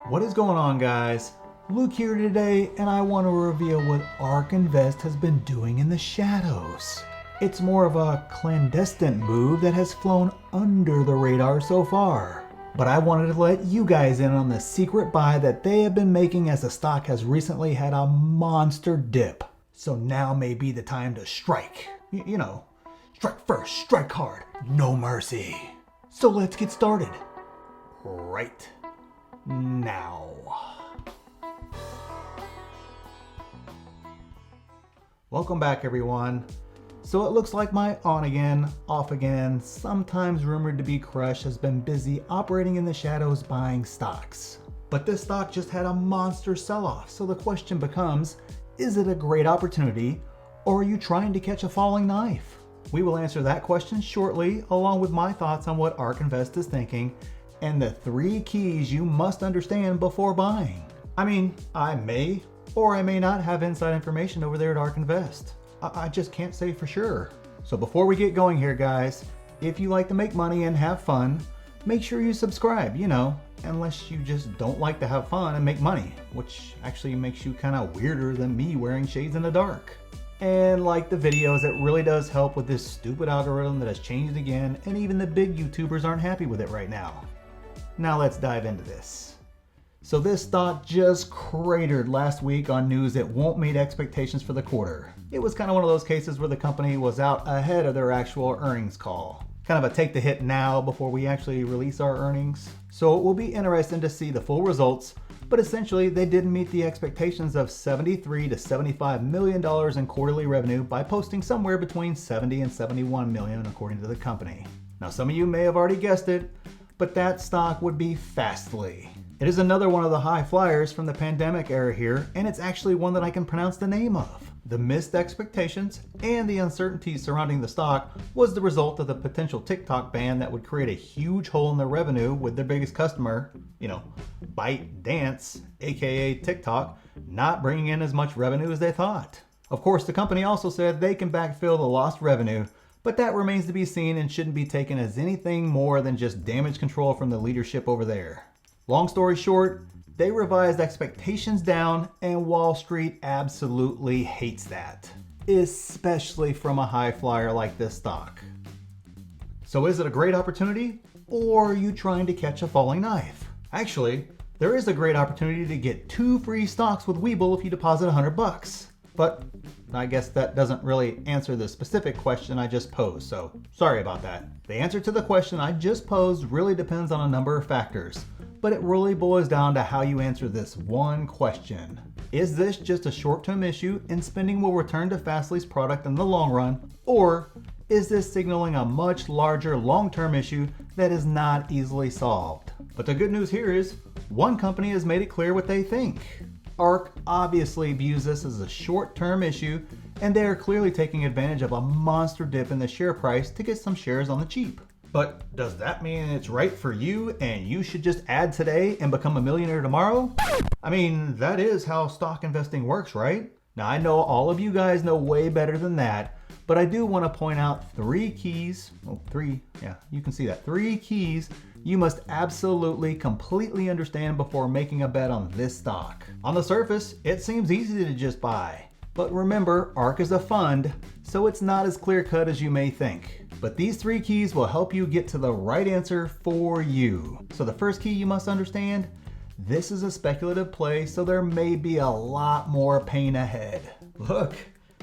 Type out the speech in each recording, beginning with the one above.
What is going on, guys? Luke here today, and I want to reveal what ARK Invest has been doing in the shadows. It's more of a clandestine move that has flown under the radar so far. But I wanted to let you guys in on the secret buy that they have been making as the stock has recently had a monster dip. So now may be the time to strike. You know, strike first, strike hard, no mercy. So let's get started. Right now. Welcome back, everyone. So it looks like my on again, off again, sometimes rumored to be crush has been busy operating in the shadows buying stocks. But this stock just had a monster sell-off, so the question becomes, is it a great opportunity, or are you trying to catch a falling knife? We will answer that question shortly, along with my thoughts on what ARK Invest is thinking, and the 3 keys you must understand before buying. I mean, I may or I may not have inside information over there at ARK Invest. I just can't say for sure. So before we get going here, guys, if you like to make money and have fun, make sure you subscribe, unless you just don't like to have fun and make money, which actually makes you kind of weirder than me wearing shades in the dark. And like the videos, it really does help with this stupid algorithm that has changed again, and even the big YouTubers aren't happy with it right now. Now let's dive into this. So this stock just cratered last week on news it won't meet expectations for the quarter. It was kind of one of those cases where the company was out ahead of their actual earnings call. Kind of a take the hit now before we actually release our earnings. So it will be interesting to see the full results, but essentially they didn't meet the expectations of $73 to $75 million in quarterly revenue by posting somewhere between 70 and 71 million according to the company. Now some of you may have already guessed it, but that stock would be Fsly. It is another one of the high flyers from the pandemic era here, and it's actually one that I can pronounce the name of. The missed expectations and the uncertainties surrounding the stock was the result of the potential TikTok ban that would create a huge hole in their revenue with their biggest customer, ByteDance, aka TikTok, not bringing in as much revenue as they thought. Of course, the company also said they can backfill the lost revenue, but that remains to be seen and shouldn't be taken as anything more than just damage control from the leadership over there. Long story short, they revised expectations down, and Wall Street absolutely hates that, especially from a high flyer like this stock. So is it a great opportunity, or are you trying to catch a falling knife? Actually, there is a great opportunity to get 2 free stocks with Webull if you deposit $100. But I guess that doesn't really answer the specific question I just posed, so sorry about that. The answer to the question I just posed really depends on a number of factors, but it really boils down to how you answer this one question. Is this just a short-term issue and spending will return to Fsly's product in the long run, or is this signaling a much larger long-term issue that is not easily solved? But the good news here is, one company has made it clear what they think. ARK obviously views this as a short-term issue, and they are clearly taking advantage of a monster dip in the share price to get some shares on the cheap. But does that mean it's right for you and you should just add today and become a millionaire tomorrow? I mean, that is how stock investing works, right? Now I know all of you guys know way better than that, but I do want to point out 3 keys, 3 keys you must absolutely completely understand before making a bet on this stock. On the surface, it seems easy to just buy. But remember, ARK is a fund, so it's not as clear-cut as you may think. But these 3 keys will help you get to the right answer for you. So the first key you must understand, this is a speculative play, so there may be a lot more pain ahead. Look,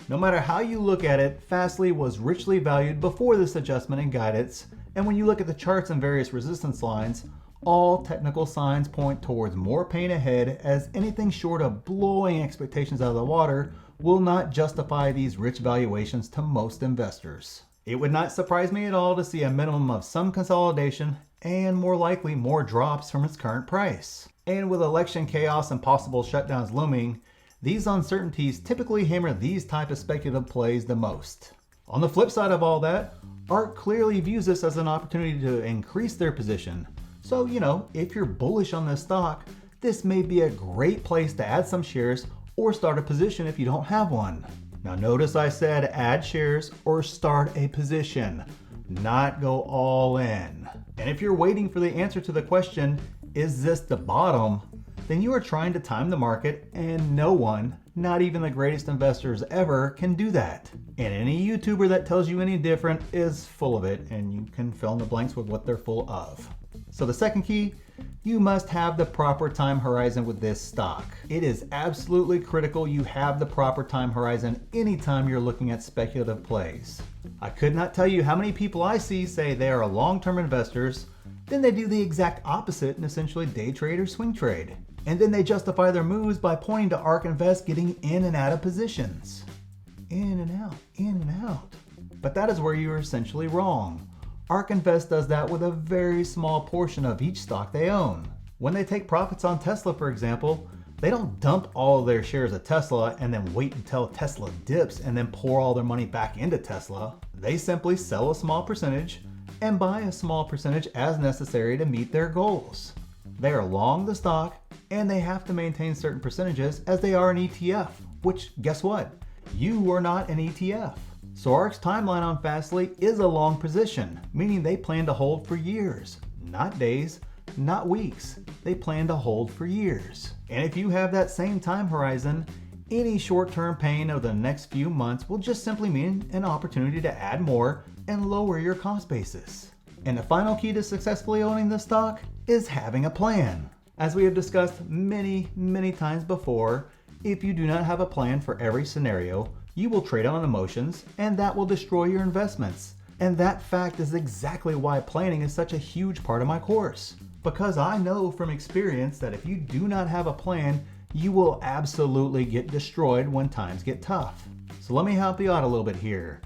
no matter how you look at it, Fsly was richly valued before this adjustment in guidance, and when you look at the charts and various resistance lines, all technical signs point towards more pain ahead, as anything short of blowing expectations out of the water will not justify these rich valuations to most investors. It would not surprise me at all to see a minimum of some consolidation and more likely more drops from its current price. And with election chaos and possible shutdowns looming, these uncertainties typically hammer these type of speculative plays the most. On the flip side of all that, ARK clearly views this as an opportunity to increase their position. So, if you're bullish on this stock, this may be a great place to add some shares or start a position if you don't have one. Now notice I said add shares or start a position, not go all in. And if you're waiting for the answer to the question, is this the bottom? then you are trying to time the market, and no one, not even the greatest investors ever, can do that. And any YouTuber that tells you any different is full of it, and you can fill in the blanks with what they're full of. So the second key, you must have the proper time horizon with this stock. It is absolutely critical you have the proper time horizon anytime you're looking at speculative plays. I could not tell you how many people I see say they are long-term investors, then they do the exact opposite and essentially day trade or swing trade. And then they justify their moves by pointing to ARK Invest getting in and out of positions. In and out, in and out. But that is where you are essentially wrong. ARK Invest does that with a very small portion of each stock they own. When they take profits on Tesla, for example, they don't dump all of their shares of Tesla and then wait until Tesla dips and then pour all their money back into Tesla. They simply sell a small percentage and buy a small percentage as necessary to meet their goals. They are long the stock and they have to maintain certain percentages as they are an ETF, which guess what? You are not an ETF. So ARK's timeline on Fastly is a long position, meaning they plan to hold for years, not days, not weeks. They plan to hold for years. And if you have that same time horizon, any short-term pain over the next few months will just simply mean an opportunity to add more and lower your cost basis. And the final key to successfully owning this stock is having a plan. As we have discussed many times before, if you do not have a plan for every scenario, you will trade on emotions and that will destroy your investments. And that fact is exactly why planning is such a huge part of my course. Because I know from experience that if you do not have a plan, you will absolutely get destroyed when times get tough. So let me help you out a little bit here.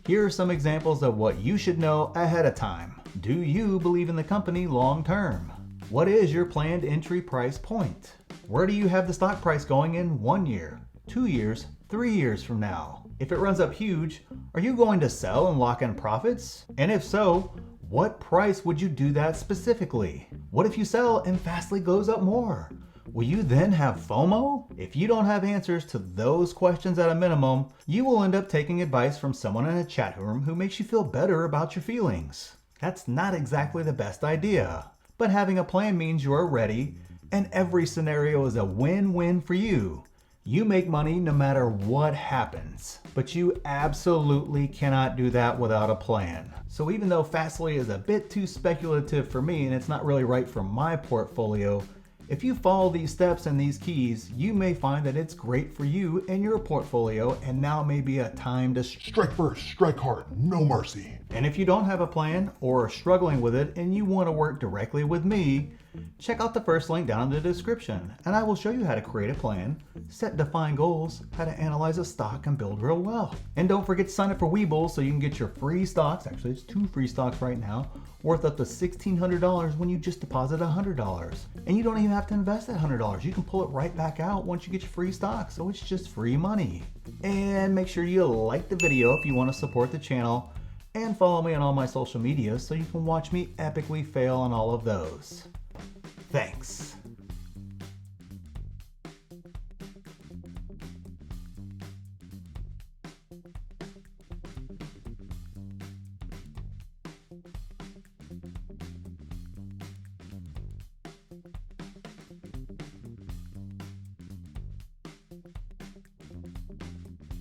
Here are some examples of what you should know ahead of time. Do you believe in the company long term? What is your planned entry price point? Where do you have the stock price going in 1 year, 2 years, 3 years from now? If it runs up huge, are you going to sell and lock in profits? And if so, what price would you do that specifically? What if you sell and Fastly goes up more? Will you then have FOMO? If you don't have answers to those questions at a minimum, you will end up taking advice from someone in a chat room who makes you feel better about your feelings. That's not exactly the best idea. But having a plan means you are ready, and every scenario is a win-win for you. You make money no matter what happens, but you absolutely cannot do that without a plan. So even though Fastly is a bit too speculative for me and it's not really right for my portfolio, if you follow these steps and these keys, you may find that it's great for you and your portfolio, and now may be a time to strike first, strike hard, no mercy. And if you don't have a plan or are struggling with it and you want to work directly with me, check out the first link down in the description and I will show you how to create a plan, set defined goals, how to analyze a stock and build real wealth. And don't forget to sign up for Webull so you can get your free stocks, actually it's 2 free stocks right now, worth up to $1,600 when you just deposit $100. And you don't even have to invest that $100. You can pull it right back out once you get your free stock, so it's just free money. And make sure you like the video if you want to support the channel, and follow me on all my social media so you can watch me epically fail on all of those. Thanks.